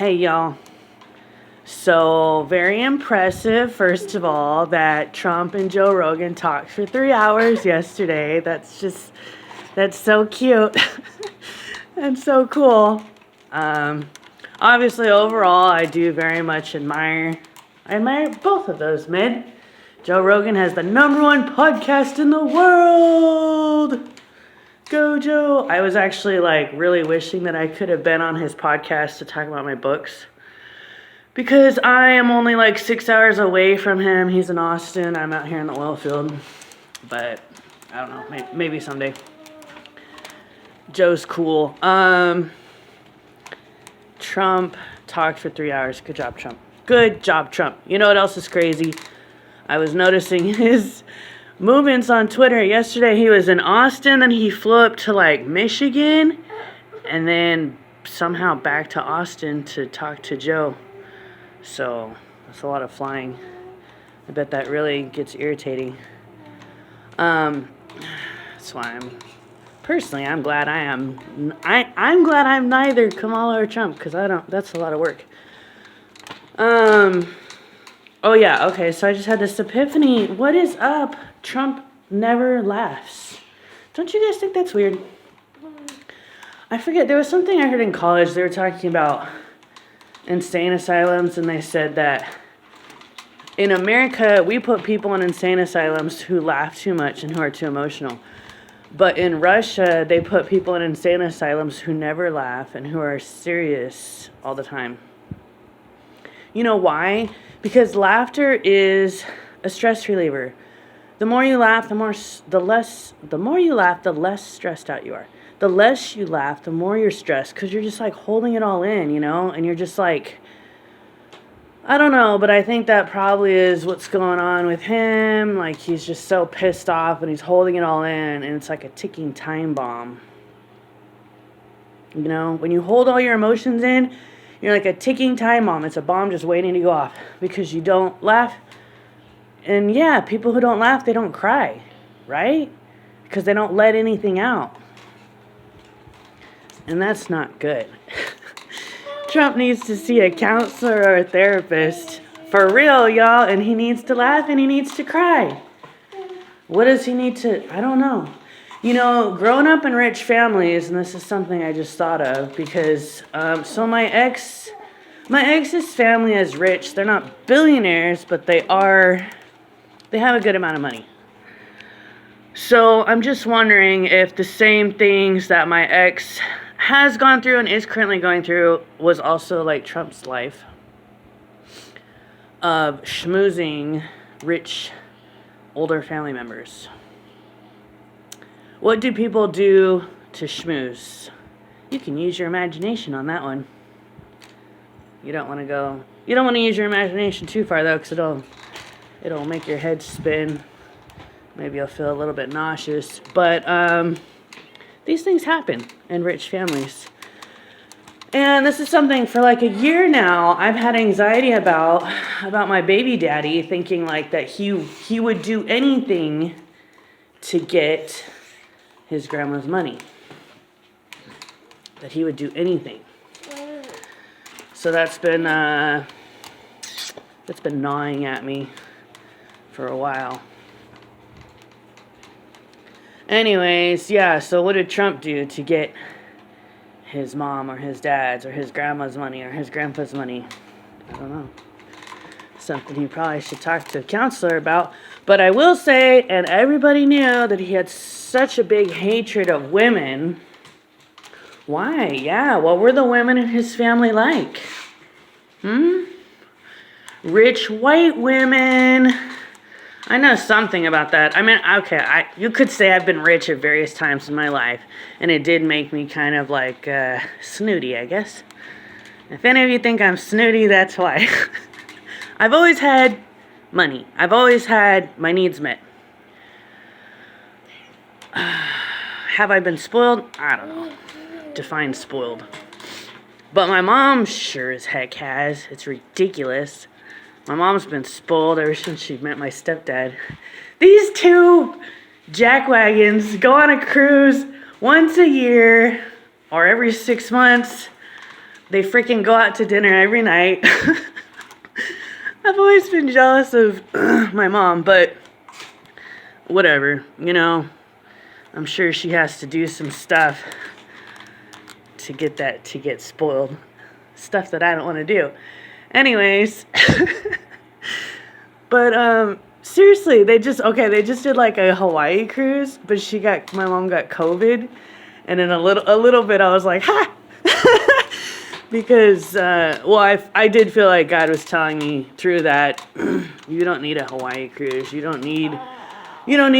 Hey, y'all. So, very impressive, first of all, that Trump and Joe Rogan talked for 3 hours yesterday. That's so cute. And so cool. Obviously, overall, I do very much I admire both of those men. Joe Rogan has the #1 podcast in the world. Go, Joe. I was actually really wishing that I could have been on his podcast to talk about my books. Because I am only 6 hours away from him. He's in Austin. I'm out here in the oil field. But I don't know. Maybe someday. Joe's cool. Trump talked for 3 hours. Good job, Trump. Good job, Trump. You know what else is crazy? I was noticing his movements on Twitter. Yesterday he was in Austin, then he flew up to Michigan, and then somehow back to Austin to talk to Joe. So that's a lot of flying. I bet that really gets irritating. That's why I'm glad I'm glad I'm neither Kamala or Trump, because that's a lot of work. Oh yeah, okay, so I just had this epiphany. What is up? Trump never laughs. Don't you guys think that's weird? I forget, there was something I heard in college. They were talking about insane asylums, and they said that in America, we put people in insane asylums who laugh too much and who are too emotional. But in Russia, they put people in insane asylums who never laugh and who are serious all the time. You know why? Because laughter is a stress reliever. The more you laugh, the more you laugh, the less stressed out you are. The less you laugh, the more you're stressed, because you're just holding it all in, and you're just I don't know, but I think that probably is what's going on with him. He's just so pissed off and he's holding it all in, and it's like a ticking time bomb. When you hold all your emotions in, you're like a ticking time bomb. It's a bomb just waiting to go off because you don't laugh. And yeah, people who don't laugh, they don't cry, right? Because they don't let anything out. And that's not good. Trump needs to see a counselor or a therapist. For real, y'all. And he needs to laugh and he needs to cry. What does he need to... I don't know. Growing up in rich families, and this is something I just thought of, because so my ex's family is rich. They're not billionaires, but they have a good amount of money. So I'm just wondering if the same things that my ex has gone through and is currently going through was also Trump's life of schmoozing rich older family members. What do people do to schmooze? You can use your imagination on that one. You don't want to use your imagination too far though, because it'll make your head spin. Maybe you'll feel a little bit nauseous. But these things happen in rich families. And this is something for a year now I've had anxiety about my baby daddy, thinking that he would do anything to get his grandma's money. That he would do anything. So that's been gnawing at me for a while. Anyways, yeah, so what did Trump do to get his mom or his dad's or his grandma's money or his grandpa's money? I don't know. Something he probably should talk to a counselor about. But I will say, and everybody knew, that he had such a big hatred of women. Why? Yeah, what were the women in his family like? Rich white women. I know something about that. I mean, okay, you could say I've been rich at various times in my life, and it did make me kind of snooty, I guess. If any of you think I'm snooty, that's why. I've always had money. I've always had my needs met. Have I been spoiled? I don't know. Define spoiled. But my mom sure as heck has. It's ridiculous. My mom's been spoiled ever since she met my stepdad. These two jackwagons go on a cruise once a year or every 6 months They freaking go out to dinner every night. I've always been jealous of my mom, but whatever, you know. I'm sure she has to do some stuff to get spoiled. Stuff that I don't want to do. Anyways, but seriously, they just did like a Hawaii cruise, but my mom got COVID, and in a little bit I was like, ha. Because, I did feel like God was telling me through that, you don't need a Hawaii cruise. You don't need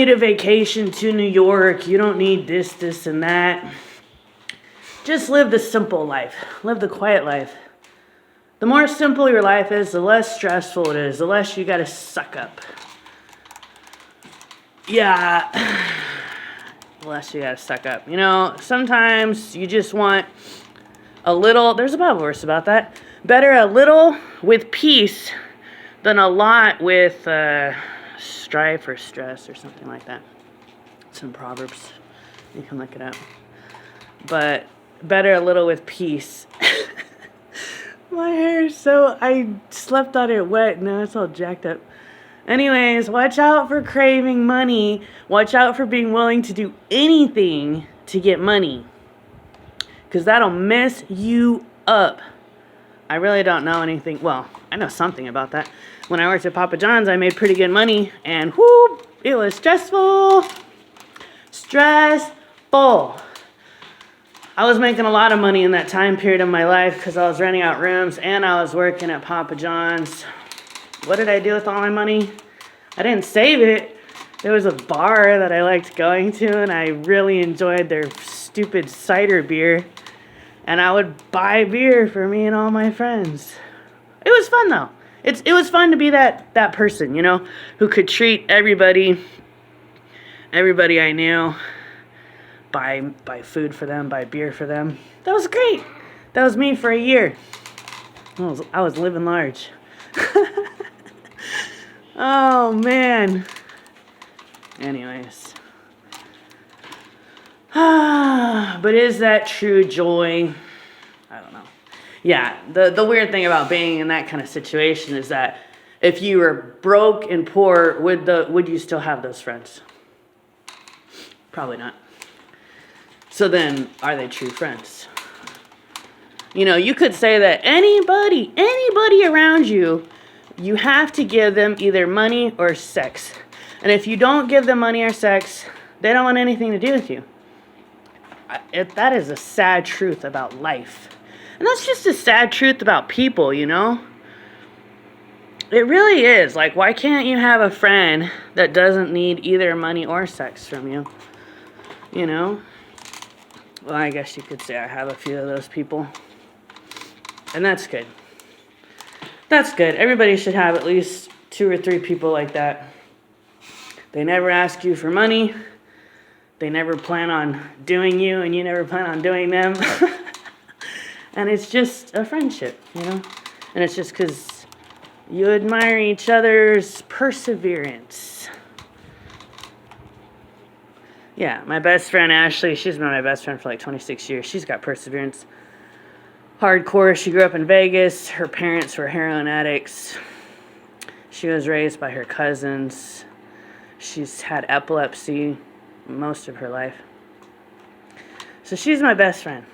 a vacation to New York. You don't need this, and that. Just live the simple life. Live the quiet life. The more simple your life is, the less stressful it is. The less you gotta suck up. Yeah. The less you gotta suck up. You know, sometimes you just want a little, there's a Bible verse about that. Better a little with peace than a lot with strife or stress or something like that. It's in Proverbs. You can look it up. But better a little with peace. My hair is I slept on it wet. Now it's all jacked up. Anyways, watch out for craving money. Watch out for being willing to do anything to get money. Because that'll mess you up. I really don't know anything. Well, I know something about that. When I worked at Papa John's, I made pretty good money. And whoop, it was stressful. Stressful. I was making a lot of money in that time period of my life because I was renting out rooms and I was working at Papa John's. What did I do with all my money? I didn't save it. There was a bar that I liked going to, and I really enjoyed their stupid cider beer. And I would buy beer for me and all my friends. It was fun, though. It was fun to be that person, you know, who could treat everybody I knew, buy food for them, buy beer for them. That was great. That was me for a year. I was living large. Oh, man. Anyways. But is that true joy? I don't know. Yeah, the weird thing about being in that kind of situation is that if you were broke and poor, would you still have those friends? Probably not. So then, are they true friends? You know, you could say that anybody around you, you have to give them either money or sex. And if you don't give them money or sex, they don't want anything to do with you. That is a sad truth about life. And that's just a sad truth about people, you know? It really is. Like, why can't you have a friend that doesn't need either money or sex from you? You know? Well, I guess you could say I have a few of those people. And that's good. That's good. Everybody should have at least 2 or 3 people like that. They never ask you for money. They never plan on doing you, and you never plan on doing them. And it's just a friendship, you know? And it's just because you admire each other's perseverance. Yeah, my best friend Ashley, she's been my best friend for like 26 years. She's got perseverance. Hardcore. She grew up in Vegas. Her parents were heroin addicts. She was raised by her cousins. She's had epilepsy most of her life. So she's my best friend.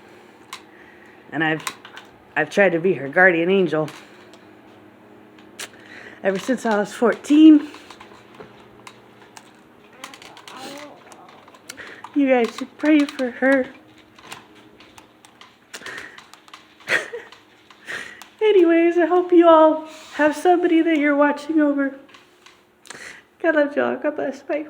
And I've tried to be her guardian angel ever since I was 14. You guys should pray for her. Anyways, I hope you all have somebody that you're watching over. God loves y'all. God bless. Bye.